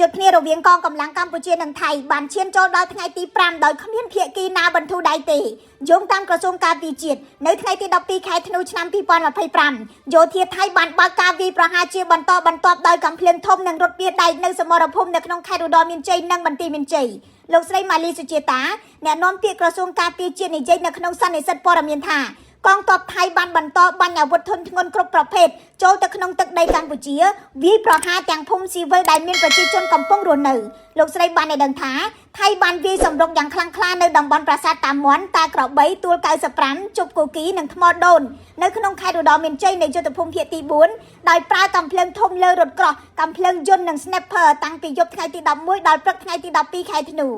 យុទ្ធគ្នារវាងកងកម្លាំងកម្ពុជានិងថៃបានឈានចូលដល់ថ្ងៃទី5ដោយគ្មានភាគីណាបន្ធូរដៃទេយោងតាមក្រសួងការពារជាតិនៅថ្ងៃទី12ខែធ្នូឆ្នាំ2025យោធាថៃបានបើកការវាយប្រហារជាបន្តបន្ទាប់ដោយកំភ្លើងធំនិងរថវាយដែកនៅសមរភូមិនៅក្នុងខេត្តឧត្តរមានជ័យនិងបន្ទាយមានជ័យលោកស្រីម៉ាលីសុជាតាអ្នកនាំពាក្យក្រសួងការពារជាតិនិយាយនៅក្នុងសន្និសីទព័ត៌មានថាកងទ័ពថៃបានបន្តបាញ់អាវុធធុនធ្ងន់គ្រប់ប្រភេទចូលទៅក្នុងទឹកដីកម្ពុជាវាយប្រហារទាំងភូមិស៊ីវិលដែលមានប្រជាជនកំពុងរស់នៅលោកស្រីបានឲ្យដឹងថាថៃបានវាយសម្រុកយ៉ាងខ្លាំងក្លានៅតំបន់ប្រាសាទតាមាន់តាក្របីទួល95ជប់គូគីនិងថ្មដូននៅក្នុងខេត្តឧត្តរមានជ័យនៃយុទ្ធភូមិភាគទី4ដោយប្រើកាំភ្លើងធំលើរថក្រោះកាំភ្លើងយន្តនិង Sniper តាំងពីយប់ថ្ងៃទី11ដល់ព្រឹកថ្ងៃទី12ខែធ្នូ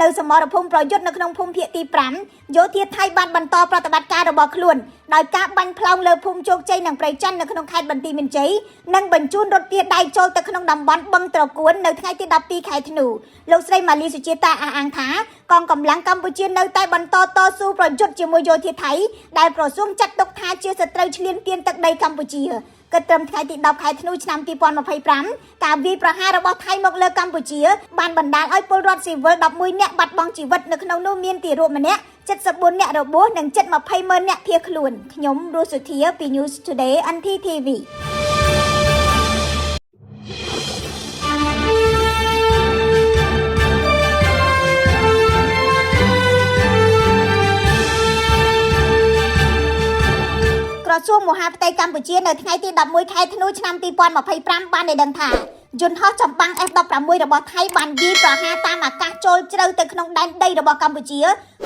នៅសមរភូមិប្រយុទ្ធនៅក្នុងភូមិភាគទី5យោធាថៃបានបន្តប្រតិបត្តិការរបស់ខ្លួនដោយការបាញ់ផ្លោងលើភូមិជោគជ័យនិងព្រៃច័ន្ទនៅក្នុងខេត្តបន្ទាយមានជ័យនិងបញ្ជូនរថវាយដែកចូលទៅក្នុងតំបន់បឹងត្រកួននៅថ្ងៃទី12ខែធ្នូលោកស្រីម៉ាលីសុជាតាអះអាងថាកងកម្លាំងកម្ពុជានៅតែបន្តតស៊ូប្រយុទ្ធជាមួយយោធាថៃដែលក្រសួងចាត់ទុកថាជាសត្រូវឈ្លានពានទឹកដីកម្ពុជាគិតត្រឹមថ្ងៃទី10ខែធ្នូឆ្នាំ2025ការវាយប្រហាររបស់ថៃមកលើកម្ពុជាបានបណ្ដាលឲ្យពលរដ្ឋស៊ីវិល11នាក់បាត់បង់ជីវិតនៅក្នុងនោះមានទារកម្នាក់74នាក់របួសនិងជិត20,000នាក់ភៀសខ្លួនខ្ញុំរស់សុធាពី News Today NTTVក្រសួងមហាផ្ទៃកម្ពុជានៅថ្ងៃទី11ខែធ្នូឆ្នាំ2025បានឲ្យដឹងថាយន្តហោះចម្បាំង F16 របស់ថៃបានវាយប្រហារតាមអាកាសចូលជ្រៅទៅក្នុងដែនដីរបស់កម្ពុជា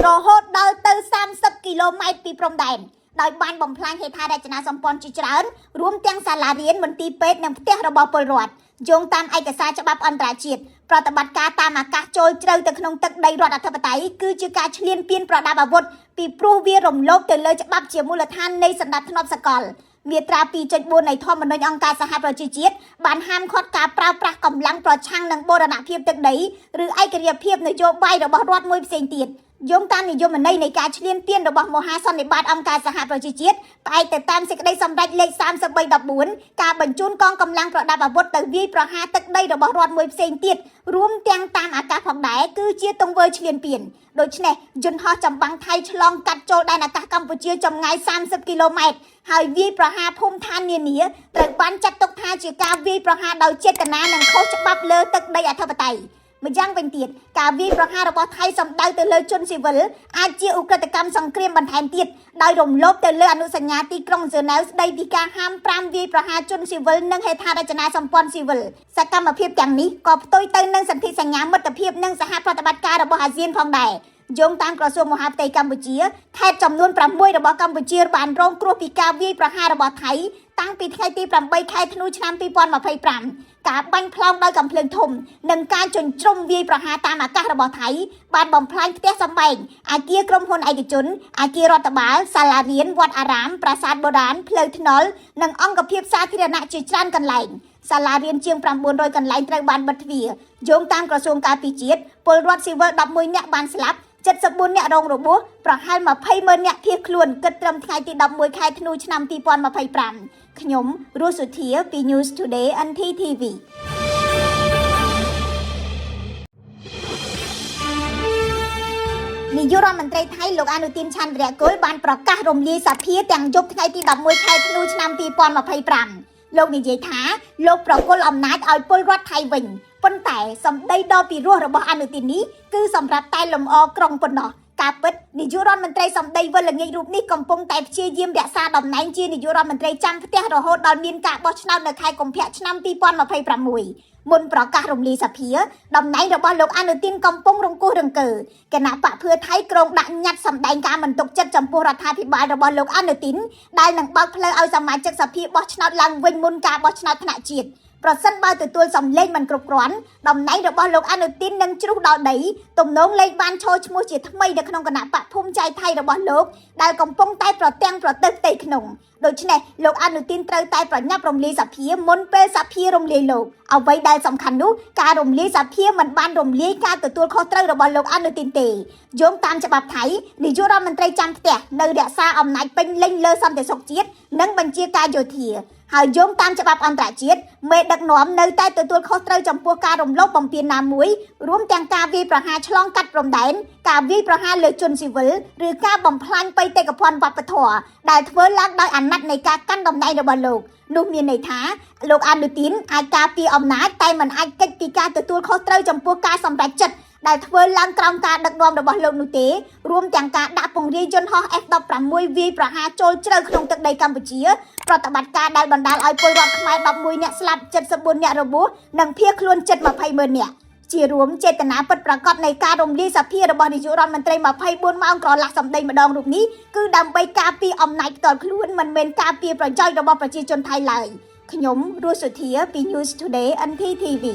រហូតដល់ទៅ30គីឡូម៉ែត្រពីព្រំដែនដោយបានបំផ្លាញហេដ្ឋារចនាសម្ព័ន្ធជាច្រើនរួមទាំងសាលារៀនមន្ទីរពេទ្យនិងផ្ទះរបស់ពលរដ្ឋយោងតាមឯកសារច្បាប់អន្តរជាតិប្រតិបត្តិការតាមអាកាសចូលជ្រៅទៅក្នុងទឹកដីរដ្ឋអធិបតេយ្យគឺជាការឈ្លានពានប្រដាប់អាវុធពីព្រោះវារំលោភទៅលើច្បាប់ជាមូលដ្ឋាននៃសណ្ដាប់ធ្នាប់សកលមាត្រា 2.4 នៃធម្មនុញ្ញអង្គការសហប្រជាជាតិបានហាមឃាត់ការប្រើប្រាស់កម្លាំងប្រឆាំងនឹងបូរណភាពទឹកដីឬឯករាជ្យភាពនយោបាយរបស់រដ្ឋមួយផ្សេងទៀតយោងតាមនិយមន័យនៃការឈ្លានពានរបស់មហាសន្និបាតអង្គការសហប្រជាជាតិផ្អែកទៅតាមសេចក្តីសម្រេចលេខ3314ការបញ្ជូនកងកម្លាំងប្រដាប់អាវុធទៅវាយប្រហារទឹកដីរបស់រដ្ឋមួយផ្សេងទៀតរួមទាំងតាមអាកាសផងដែរគឺជាទង្វើឈ្លានពានដូច្នេះយន្តហោះចម្បាំងថៃឆ្លងកាត់ចូលដែនអាកាសកម្ពុជាចម្ងាយ30គីឡូម៉ែត្រហើយវាយប្រហារភូមិឋាននានាត្រូវបានចាត់ទុកថាជាការវាយប្រហារដោយចេតនានិងខុសច្បាប់លើទឹកដីអធិបតេយ្យម្យ៉ាងវិញទៀតការវាយប្រហាររបស់ថៃសំដៅទៅលើជនស៊ីវិលអាចជាឧក្រិដ្ឋកម្មសង្គ្រាមបន្ថែមទៀតដោយរំលោភទៅលើអនុសញ្ញាទីក្រុងហ្សឺណែវស្តីពីការហាម5វាយប្រហារជនស៊ីវិលនិងហេដ្ឋារចនាសម្ព័ន្ធស៊ីវិលសកម្មភាពទាំងនេះក៏ផ្ទុយទៅនឹងសន្ធិសញ្ញាមិត្តភាពនិងសហប្រតិបត្តិការរបស់អាស៊ានផងដែរយោងតាមក្រសួងមហាផ្ទៃកម្ពុជាខេត្តចំនួន6របស់កម្ពុជាបានរងគ្រោះពីការវាយប្រហាររបស់ថៃតាំងពីថ្ងៃទី8ខែធ្នូឆ្នាំ2025ការបាញ់ផ្លោងដោយកាំភ្លើងធំនិងការជញ្ជ្រុំវាយប្រហារតាមអាកាសរបស់ថៃបានបំផ្លាញផ្ទះសម្បែងអគារក្រុមហ៊ុនឯកជនអគាររដ្ឋបាលសាលារៀនវត្តអារាមប្រាសាទបុរាណផ្លូវថ្នល់និងអង្គភាពសាធារណៈជាច្រើនកន្លែងសាលារៀនជាង900កន្លែងត្រូវបានបិទទ្វារយោងតាមក្រសួងការពារជាតិពលរដ្ឋស៊ីវិល11នាក់បានស្លាប់74នាក់រងរបួសប្រហែល20,000នាក់ភៀសខ្លួនគិតត្រឹមថ្ងៃទី11ខែធ្នូឆ្នាំ2025ខ្ញុំរស់សុធាពី News Today NTTVនាយករដ្ឋមន្ត្រីថៃលោកអនុទានឆាន់វីរៈកុលបានប្រកាសរំលាយសភាទាំងយប់ថ្ងៃទី11ខែធ្នូឆ្នាំ2025លោកនិយាយថាលោកប្រគល់អំណាចឲ្យពលរដ្ឋថៃវិញប៉ុន្តែសម្ដីដ៏ពិរោះរបស់អនុទាននេះគឺសម្រាប់តែលំអក្រុងប៉ុណ្ណោះការពិតនាយករដ្ឋមន្ត្រីសម្ដីវិលល្ងាចរូបនេះកំពុងតែព្យាយាមរក្សាតំណែងជានាយករដ្ឋមន្ត្រីចាំផ្ទះរហូតដល់មានការបោះឆ្នោតនៅខែកុម្ភៈឆ្នាំ2026មុនប្រកាសរំលាយសភាតំណែងរបស់លោកអនុទានកំពុងរង្គោះរង្គើគណៈបកភឿថៃក្រុងដាក់ញត្តិសម្ដែងការមិនទុកចិត្តចំពោះរដ្ឋាភិបាលរបស់លោកអនុទានដែលនឹងបើកផ្លូវឲ្យសមាជិកសភាបោះឆ្នោតឡើងវិញមុនការបោះឆ្នោតថ្នាក់ជាតិប្រសិនបើទទួលសម្លេងមិនគ្រប់គ្រាន់តំណែងរបស់លោកអនុទាននឹងជ្រុះដល់ដីទំនងលេខបានឈរឈ្មោះជាថ្មីនៅក្នុងគណៈបកភូមិใจថៃរបស់លោកដែលកំពុងតែប្រទាំងប្រទើផ្ទៃក្នុងដូច្នេះលោកអនុទានត្រូវតែប្រញាប់រំលាយសភាមុនពេលសភារំលាយលោកអ្វីដែលសំខាន់នោះការរំលាយសភាមិនបានរំលាយការទទួលខុសត្រូវរបស់លោកអនុទានទេយោងតាមច្បាប់ថៃនាយករដ្ឋមន្ត្រីចាំផ្ទះនៅរក្សាអំណាចពេញលេញលើសន្តិសុខជាតិនិងបញ្ជាការយោធា ហើយយោងតាមច្បាប់អន្តរជាតិមេដឹកនាំនៅតែទទួលខុសត្រូវចំពោះការរំលោភបំពានណាមួយរួមទាំងការវាយប្រហារឆ្លងកាត់ព្រំដែនការវាយប្រហារលើជនស៊ីវិលឬការបំផ្លាញបេតិកភណ្ឌវប្បធម៌ដែលធ្វើឡើងដោយអាណត្តិនៃការកាន់តំណែងរបស់លោកនោះមានន័យថាលោកអនុទានអាចការពារអំណាចតែមិនអាចកិច្ចពីការទទួលខុសត្រូវចំពោះការសម្រេចចិត្តដែលធ្វើឡើងក្រោមការដឹកនាំរបស់លោកនោះទេរួមទាំងការដាក់ពង្រាយយន្តហោះ F16 វាយប្រហារចូលជ្រៅក្នុងទឹកដីកម្ពុជាប្រតិបត្តិការដែលបណ្ដាលឲ្យពលរដ្ឋខ្មែរ11នាក់ស្លាប់74នាក់របួសនិងភៀសខ្លួនជិត20,000នាក់ជារួមចេតនាពិតប្រាកដនៃការរំលាយសភារបស់នាយករដ្ឋមន្ត្រី24ម៉ោងក្រឡាស់សម្ដីម្ដងរូបនេះគឺដើម្បីការពារអំណាចផ្ទាល់ខ្លួនមិនមែនការពារប្រយោជន៍របស់ប្រជាជនថៃឡើយខ្ញុំរស់សុធាពី News Today NTTV